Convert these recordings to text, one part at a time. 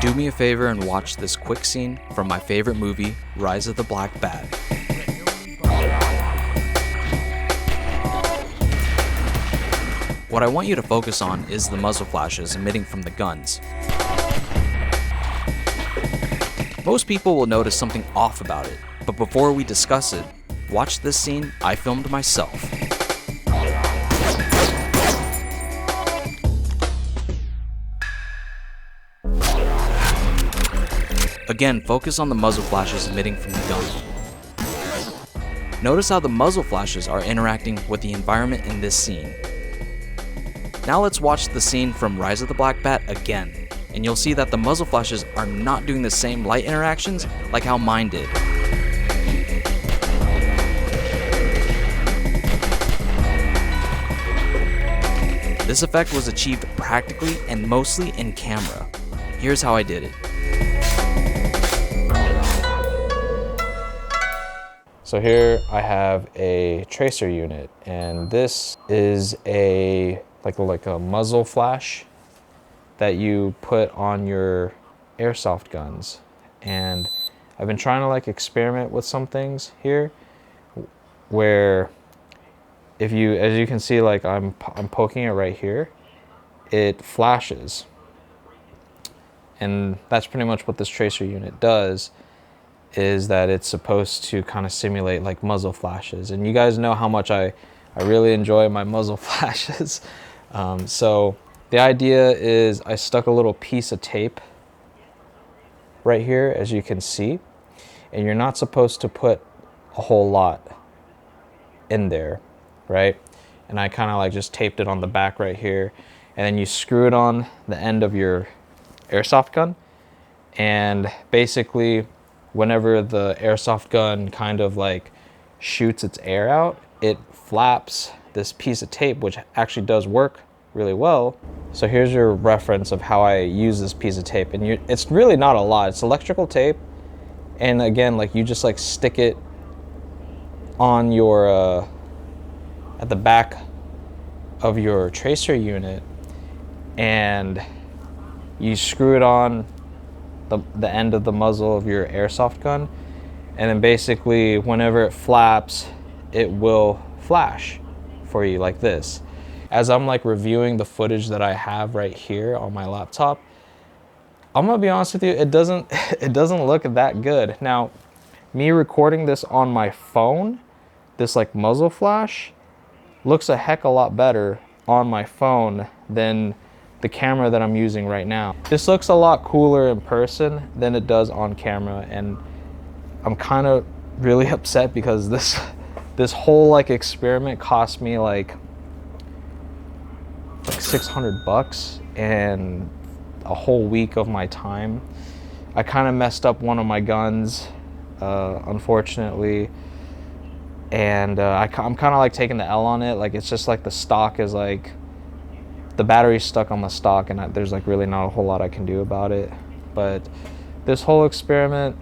Do me a favor and watch this quick scene from my favorite movie, Rise of the Black Bat. What I want you to focus on is the muzzle flashes emitting from the guns. Most people will notice something off about it, but before we discuss it, watch this scene I filmed myself. Again, focus on the muzzle flashes emitting from the gun. Notice how the muzzle flashes are interacting with the environment in this scene. Now let's watch the scene from Rise of the Black Bat again, and you'll see that the muzzle flashes are not doing the same light interactions like how mine did. This effect was achieved practically and mostly in camera. Here's how I did it. So here I have a tracer unit, and this is a like a muzzle flash that you put on your airsoft guns. And I've been trying to experiment with some things here where as you can see, I'm poking it right here, it flashes. And that's pretty much what this tracer unit does, is that it's supposed to kind of simulate like muzzle flashes. And you guys know how much I really enjoy my muzzle flashes. So the idea is I stuck a little piece of tape right here, as you can see, and you're not supposed to put a whole lot in there, right? And I kind of just taped it on the back right here, and then you screw it on the end of your airsoft gun, and basically whenever the airsoft gun kind of shoots its air out, it flaps this piece of tape, which actually does work really well. So here's your reference of how I use this piece of tape, and it's really not a lot. It's electrical tape, and again, you just stick it on your at the back of your tracer unit, and you screw it on the end of the muzzle of your airsoft gun, and then basically whenever it flaps, it will flash for you like this. As I'm reviewing the footage that I have right here on my laptop, I'm gonna be honest with you, it doesn't look that good. Now, me recording this on my phone, this muzzle flash looks a heck of a lot better on my phone than the camera that I'm using right now. This looks a lot cooler in person than it does on camera, and I'm kind of really upset because this whole experiment cost me like $600 and a whole week of my time. I kind of messed up one of my guns, unfortunately, and I'm kind of taking the L on it. It's just the stock is the battery's stuck on the stock, and there's really not a whole lot I can do about it. But this whole experiment,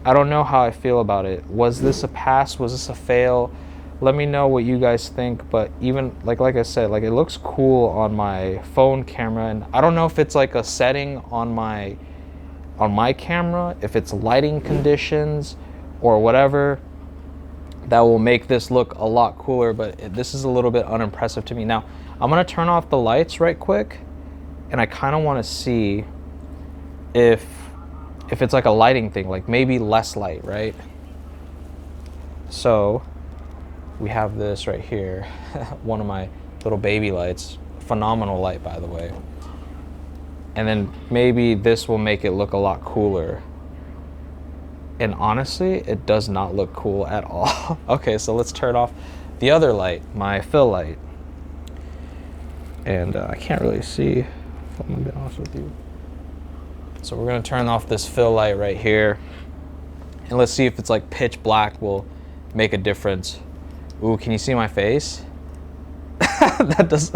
I don't know how I feel about it. Was this a pass? Was this a fail? Let me know what you guys think. But even like I said, it looks cool on my phone camera, and I don't know if it's a setting on my camera, if it's lighting conditions or whatever that will make this look a lot cooler, but this is a little bit unimpressive to me. Now, I'm gonna turn off the lights right quick, and I kind of want to see if it's a lighting thing, maybe less light, right? So we have this right here, one of my little baby lights, phenomenal light, by the way. And then maybe this will make it look a lot cooler. And honestly, it does not look cool at all. Okay, so let's turn off the other light, my fill light. And I can't really see, if I'm gonna be honest with you. So we're gonna turn off this fill light right here, and let's see if it's pitch black will make a difference. Ooh, can you see my face? That does.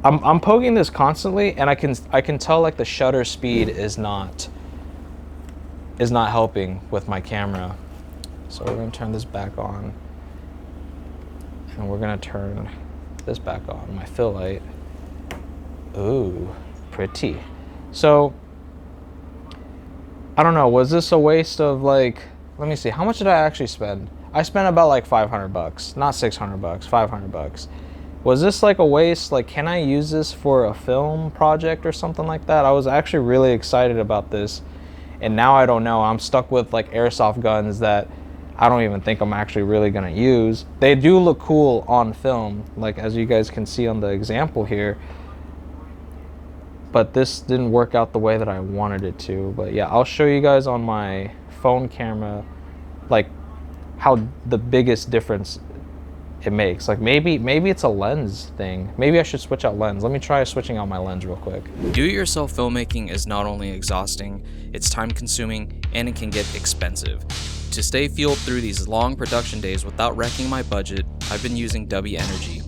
I'm poking this constantly, and I can tell the shutter speed is not helping with my camera. So we're gonna turn this back on, and we're gonna turn this back on, my fill light. Ooh, pretty. So I don't know, was this a waste of like, let me see, how much did I actually spend? I spent about like 500 bucks, not 600 bucks, 500 bucks. Was this like a waste? Like, can I use this for a film project or something like that? I was actually really excited about this, and now I don't know. I'm stuck with like airsoft guns that I don't even think I'm actually really gonna use. They do look cool on film, like as you guys can see on the example here, but this didn't work out the way that I wanted it to. But yeah, I'll show you guys on my phone camera like how the biggest difference it makes. Like maybe it's a lens thing. Maybe I should switch out lens. Let me try switching out my lens real quick. Do-it-yourself filmmaking is not only exhausting, it's time-consuming, and it can get expensive. To stay fueled through these long production days without wrecking my budget, I've been using W Energy.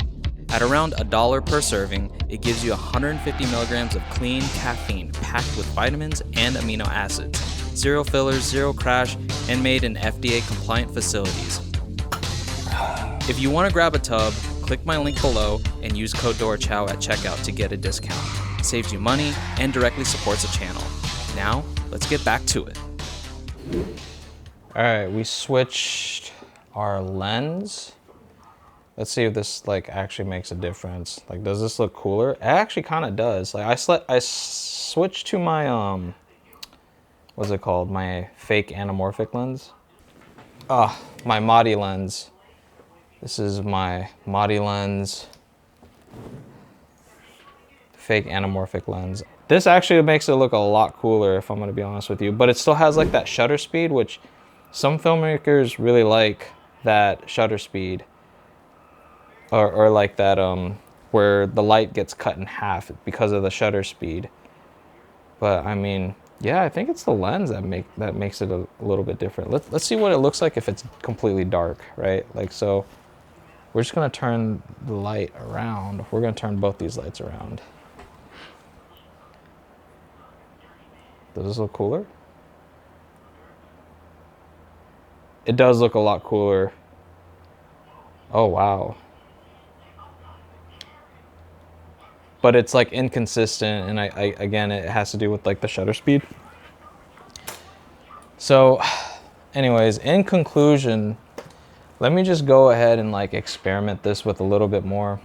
At around $1 per serving, it gives you 150 milligrams of clean caffeine packed with vitamins and amino acids. Zero fillers, zero crash, and made in FDA-compliant facilities. If you want to grab a tub, click my link below and use code DORACHOW at checkout to get a discount. It saves you money and directly supports the channel. Now, let's get back to it. All right, we switched our lens. Let's see if this like actually makes a difference. Like, does this look cooler? It actually kind of does. Like I switched to my what's it called? My fake anamorphic lens. My Madi lens. This is my Madi lens. Fake anamorphic lens. This actually makes it look a lot cooler, if I'm gonna be honest with you, but it still has like that shutter speed, which some filmmakers really like, that shutter speed. Or like that where the light gets cut in half because of the shutter speed. But I mean, yeah, I think it's the lens that makes it a little bit different. Let's see what it looks like if it's completely dark, right? Like, so we're just gonna turn the light around. We're gonna turn both these lights around. Does this look cooler? It does look a lot cooler. Oh, wow. But it's like inconsistent, and I again, it has to do with like the shutter speed. So anyways, in conclusion, let me just go ahead and like experiment this with a little bit more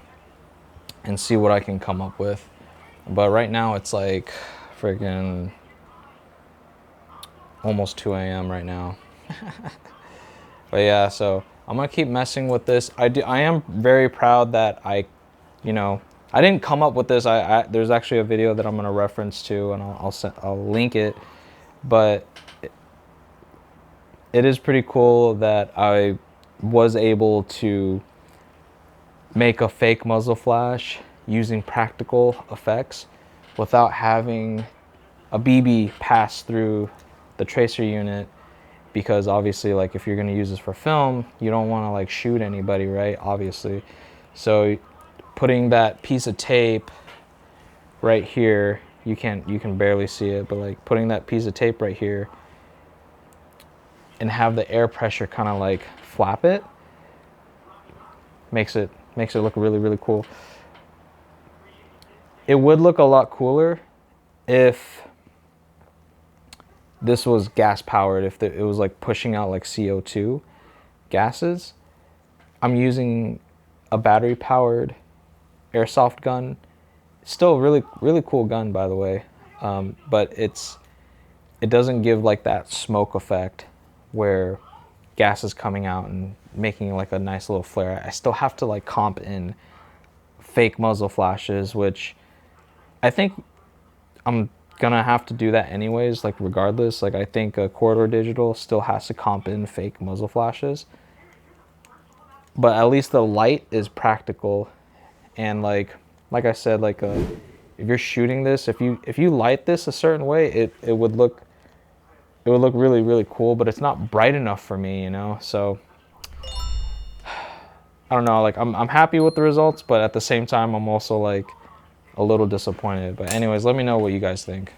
and see what I can come up with. But right now it's like freaking almost 2 a.m. right now. But yeah, so I'm gonna keep messing with this. I am very proud that I didn't come up with this. There's actually a video that I'm gonna reference to, and I'll link it. But it is pretty cool that I was able to make a fake muzzle flash using practical effects without having a BB pass through the tracer unit, because obviously, like, if you're gonna use this for film, you don't want to like shoot anybody, right? Obviously. So putting that piece of tape right here, you can barely see it, but like putting that piece of tape right here and have the air pressure kind of like flap it makes it look really, really cool. It would look a lot cooler if this was gas powered, if it was like pushing out like CO2 gases. I'm using a battery powered airsoft gun. Still really, really cool gun, by the way. But it doesn't give like that smoke effect where gas is coming out and making like a nice little flare. I still have to like comp in fake muzzle flashes, which I think I'm gonna have to do that anyways, like regardless. Like, I think a Corridor Digital still has to comp in fake muzzle flashes, but at least the light is practical. And like I said, like if you're shooting this, if you light this a certain way, it would look really, really cool, but it's not bright enough for me, so I don't know. Like, I'm happy with the results, but at the same time I'm also like a little disappointed. But anyways, let me know what you guys think.